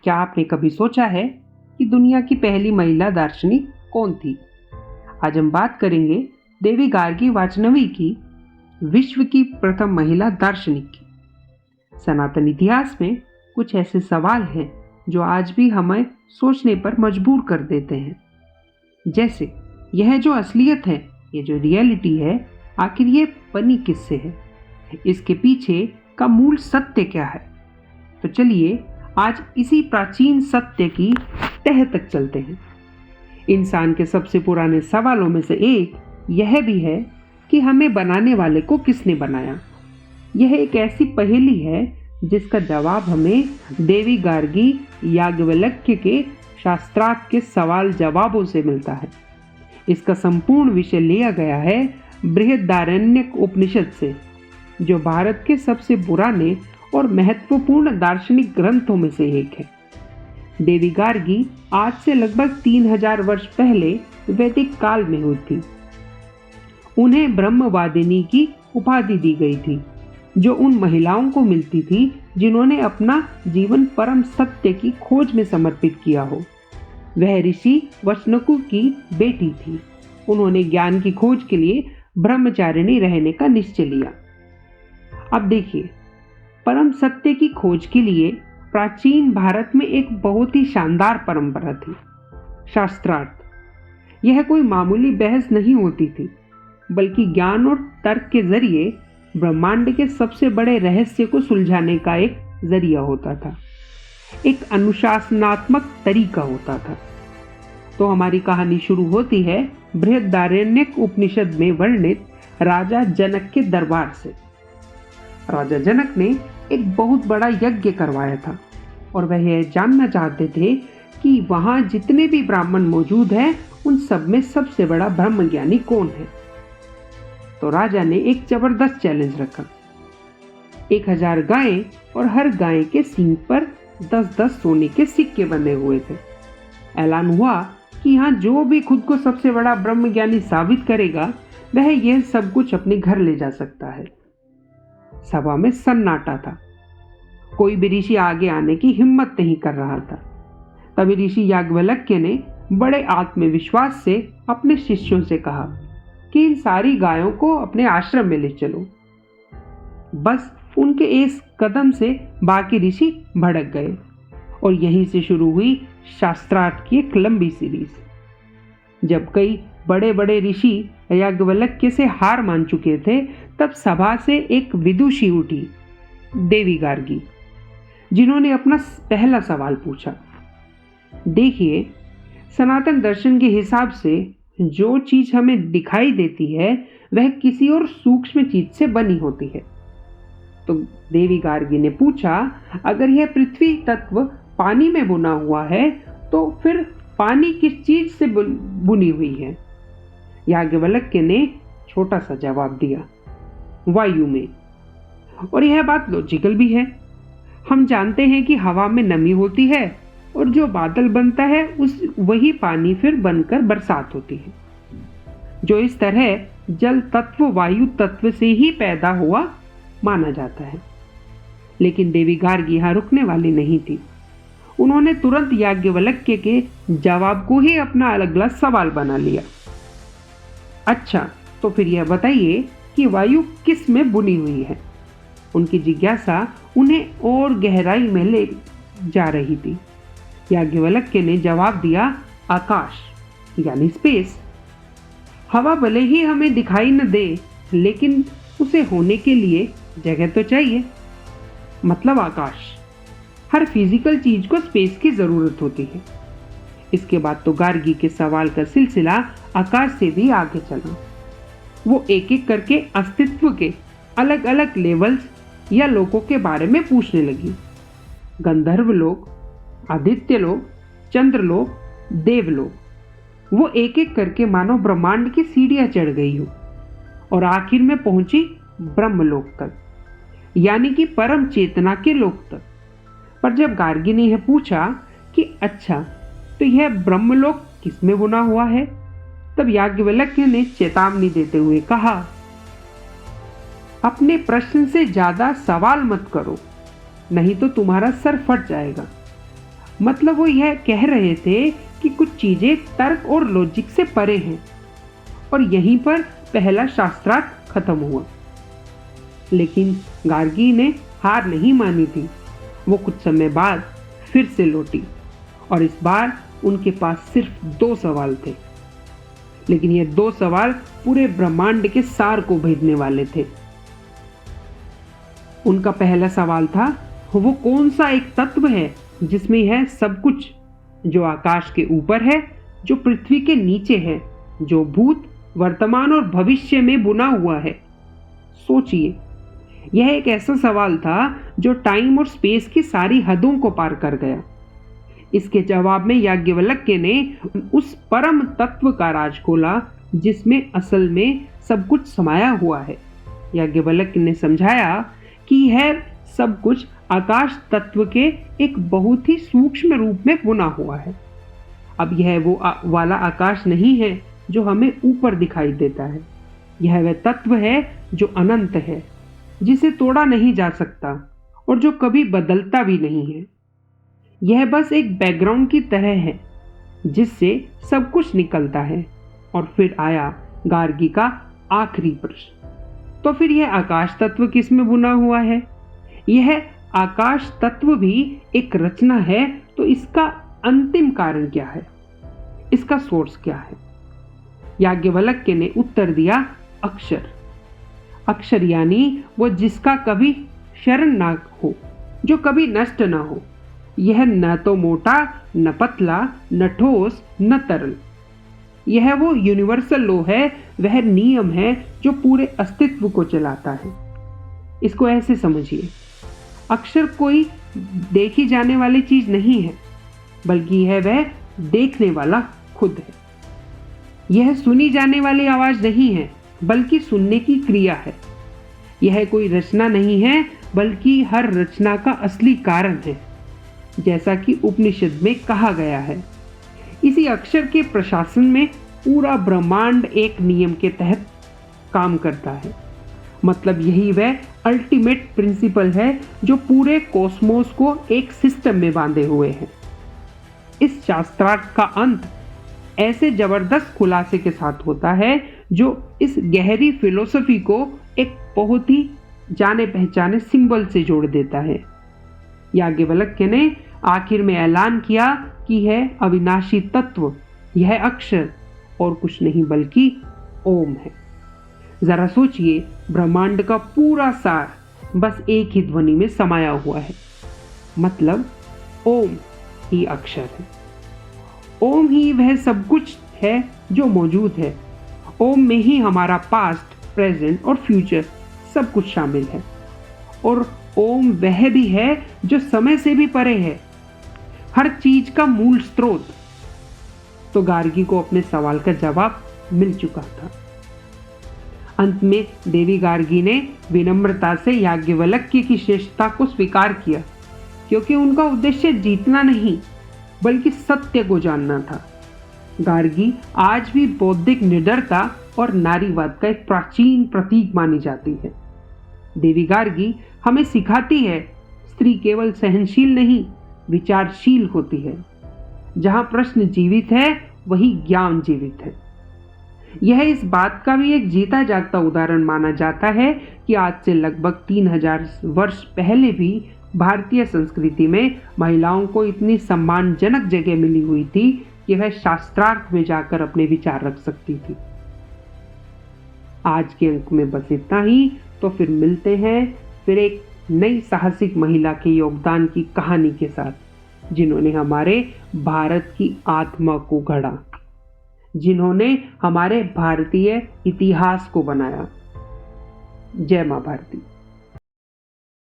क्या आपने कभी सोचा है कि दुनिया की पहली महिला दार्शनिक कौन थी? आज हम बात करेंगे देवी गार्गी वाचनवी की, विश्व की प्रथम महिला दार्शनिक की। सनातन इतिहास में कुछ ऐसे सवाल हैं जो आज भी हमें सोचने पर मजबूर कर देते हैं। जैसे, यह जो असलियत है, ये जो रियलिटी है, आखिर ये बनी किससे है? इसके पीछे का मूल सत्य क्या है? तो चलिए आज इसी प्राचीन सत्य की तह तक चलते हैं। इंसान के सबसे पुराने सवालों में से एक यह भी है कि हमें बनाने वाले को किसने बनाया। यह एक ऐसी पहेली है जिसका जवाब हमें देवी गार्गी याज्ञवल्क्य के शास्त्रार्थ के सवाल जवाबों से मिलता है। इसका संपूर्ण विषय लिया गया है बृहदारण्यक उपनिषद से, जो भारत के सबसे पुराने और महत्वपूर्ण दार्शनिक ग्रंथों में से एक है। देवी गार्गी आज से लगभग 3000 वर्ष पहले वैदिक काल में हुई थी। उन्हें ब्रह्मवादिनी की उपाधि दी गई थी, जो उन महिलाओं को मिलती थी जिन्होंने अपना जीवन परम सत्य की खोज में समर्पित किया हो। वह ऋषि वसनकु की बेटी थी। उन्होंने ज्ञान की खोज के लिए ब्रह्मचारिणी रहने का निश्चय लिया। अब देखिए, परम सत्य की खोज के लिए प्राचीन भारत में एक बहुत ही शानदार परंपरा थी, शास्त्रार्थ। यह कोई मामूली बहस नहीं होती थी, बल्कि ज्ञान और तर्क के जरिए ब्रह्मांड के सबसे बड़े रहस्य को सुलझाने का एक जरिया होता था, एक अनुशासनात्मक तरीका होता था। तो हमारी कहानी शुरू होती है बृहदारण्यक उपनिषद में वर्णित राजा जनक के दरबार से। राजा जनक ने एक बहुत बड़ा यज्ञ करवाया था और वह यह जानना चाहते थे कि वहां जितने भी ब्राह्मण मौजूद हैं, उन सब में सबसे बड़ा ब्रह्मज्ञानी कौन है। तो राजा ने एक जबरदस्त चैलेंज रखा। 1000 गायें और हर गाय के सींग पर 10-10 सोने के सिक्के बंधे हुए थे। ऐलान हुआ कि यहाँ जो भी खुद को सबसे बड़ा ब्रह्मज्ञानी साबित करेगा, वह यह सब कुछ अपने घर ले जा सकता है। सभा में सन्नाटा था। कोई भी ऋषि आगे आने की हिम्मत नहीं कर रहा था। तभी ऋषि याज्ञवल्क्य ने बड़े आत्मविश्वास से अपने शिष्यों से कहा कि इन सारी गायों को अपने आश्रम में ले चलो। बस उनके इस कदम से बाकी ऋषि भड़क गए और यहीं से शुरू हुई शास्त्रार्थ की एक लंबी सीरीज। जब कई बड़े बड़े ऋषि याज्ञवल्क्य से हार मान चुके थे, तब सभा से एक विदुषी उठी, देवी गार्गी, जिन्होंने अपना पहला सवाल पूछा। देखिए, सनातन दर्शन के हिसाब से जो चीज हमें दिखाई देती है, वह किसी और सूक्ष्म चीज से बनी होती है। तो देवी गार्गी ने पूछा, अगर यह पृथ्वी तत्व पानी में बुना हुआ है, तो फिर पानी किस चीज से बुनी हुई है? याज्ञवल्क्य ने छोटा सा जवाब दिया, वायु में। और यह बात लॉजिकल भी है। हम जानते हैं कि हवा में नमी होती है और जो बादल बनता है वही पानी फिर बनकर बरसात होती है। जो इस तरह जल तत्व वायु तत्व से ही पैदा हुआ माना जाता है। लेकिन देवी गार्गी यहाँ रुकने वाली नहीं थी। उन्होंने तुरंत याज्ञवल्क्य के जवाब को ही अपना अगला सवाल बना लिया। अच्छा, तो फिर यह बताइए कि वायु किस में बुनी हुई है? उनकी जिज्ञासा उन्हें और गहराई में ले जा रही थी। याज्ञवल्क्य ने जवाब दिया, आकाश यानी स्पेस। हवा भले ही हमें दिखाई न दे, लेकिन उसे होने के लिए जगह तो चाहिए, मतलब आकाश। हर फिजिकल चीज को स्पेस की जरूरत होती है। इसके बाद तो गार्गी के सवाल का सिलसिला आकाश से भी आगे चला। वो एक एक करके अस्तित्व के अलग अलग लेवल्स या लोकों के बारे में पूछने लगी। गंधर्व लोक, आदित्य लोक, चंद्रलोक, देवलोक। वो एक एक करके मानो ब्रह्मांड की सीढ़ियां चढ़ गई हो और आखिर में पहुंची ब्रह्मलोक तक, यानी कि परम चेतना के लोक तक। पर जब गार्गी ने यह पूछा कि अच्छा, तो यह ब्रह्मलोक किसमें बुना हुआ है, तब याज्ञवल्क्य ने चेतावनी देते हुए कहा, अपने प्रश्न से ज्यादा सवाल मत करो, नहीं तो तुम्हारा सर फट जाएगा। मतलब वो यह कह रहे थे कि कुछ चीजें तर्क और लॉजिक से परे हैं, और यहीं पर पहला शास्त्रार्थ खत्म हुआ। लेकिन गार्गी ने हार नहीं मानी थी। वो कुछ समय बाद फिर से लौटी, और इस बार उनके पास सिर्फ 2 सवाल थे। लेकिन ये 2 सवाल पूरे ब्रह्मांड के सार को भेदने वाले थे। उनका पहला सवाल था, वो कौन सा एक तत्व है जिसमें है सब कुछ, जो आकाश के ऊपर है, जो पृथ्वी के नीचे है, जो भूत, वर्तमान और भविष्य में बुना हुआ है। सोचिए, यह एक ऐसा सवाल था जो टाइम और स्पेस की सारी हदों को पार कर गया। इसके जवाब में याज्ञवल्क्य ने उस परम तत्व का राज खोला जिसमें असल में सब कुछ समाया हुआ है। याज्ञवल्क्य ने समझाया कि यह सब कुछ आकाश तत्व के एक बहुत ही सूक्ष्म रूप में बुना हुआ है। अब यह वो वाला आकाश नहीं है जो हमें ऊपर दिखाई देता है। यह वह तत्व है जो अनंत है, जिसे तोड़ा नहीं जा सकता और जो कभी बदलता भी नहीं है। यह बस एक बैकग्राउंड की तरह है जिससे सब कुछ निकलता है। और फिर आया गार्गी का आखिरी प्रश्न, तो फिर यह आकाश तत्व किस में बुना हुआ है? यह आकाश तत्व भी एक रचना है, तो इसका अंतिम कारण क्या है? इसका सोर्स क्या है? याज्ञवल्क्य ने उत्तर दिया, अक्षर। अक्षर यानी वो जिसका कभी क्षरण ना हो, जो कभी नष्ट ना हो। यह न तो मोटा, न पतला, न ठोस, न तरल। यह वो यूनिवर्सल लॉ है, वह नियम है जो पूरे अस्तित्व को चलाता है। इसको ऐसे समझिए, अक्षर कोई देखी जाने वाली चीज नहीं है, बल्कि यह वह देखने वाला खुद है। यह सुनी जाने वाली आवाज नहीं है, बल्कि सुनने की क्रिया है। यह कोई रचना नहीं है, बल्कि हर रचना का असली कारण है, जैसा कि उपनिषद में कहा गया है। इसी अक्षर के प्रशासन में पूरा ब्रह्मांड एक नियम के तहत काम करता है। मतलब यही वह अल्टीमेट प्रिंसिपल है जो पूरे कॉस्मोस को एक सिस्टम में बांधे हुए है। इस शास्त्रार्थ का अंत ऐसे जबरदस्त खुलासे के साथ होता है जो इस गहरी फिलोसफी को एक बहुत ही जाने पहचाने सिंबल से जोड़ देता है। याज्ञवल्क्य ने आखिर में ऐलान किया कि यह अविनाशी तत्व, यह अक्षर और कुछ नहीं बल्कि ओम है। जरा सोचिए, ब्रह्मांड का पूरा सार बस एक ही ध्वनि में समाया हुआ है। मतलब ओम ही अक्षर है। ओम ही वह सब कुछ है जो मौजूद है। ओम में ही हमारा पास्ट, प्रेजेंट और फ्यूचर सब कुछ शामिल है। और ओम वह भी है जो समय से भी परे है, हर चीज का मूल स्रोत। तो गार्गी को अपने सवाल का जवाब मिल चुका था। अंत में देवी गार्गी ने विनम्रता से याज्ञवल्क्य की श्रेष्ठता को स्वीकार किया, क्योंकि उनका उद्देश्य जीतना नहीं बल्कि सत्य को जानना था। गार्गी आज भी बौद्धिक निडरता और नारीवाद का एक प्राचीन प्रतीक मानी जाती है। देवी गार्गी हमें सिखाती है, स्त्री केवल सहनशील नहीं, विचारशील होती है। जहां प्रश्न जीवित है, वही ज्ञान जीवित है। यह इस बात का भी एक जीता जागता उदाहरण माना जाता है कि आज से लगभग 3000 वर्ष पहले भी भारतीय संस्कृति में महिलाओं को इतनी सम्मानजनक जगह मिली हुई थी कि वह शास्त्रार्थ में जाकर अपने विचार रख सकती थी। आज के अंक में बस इतना ही। तो फिर मिलते हैं फिर एक नई साहसिक महिला के योगदान की कहानी के साथ, जिन्होंने हमारे भारत की आत्मा को गढ़ा, जिन्होंने हमारे भारतीय इतिहास को बनाया। जय मां भारती।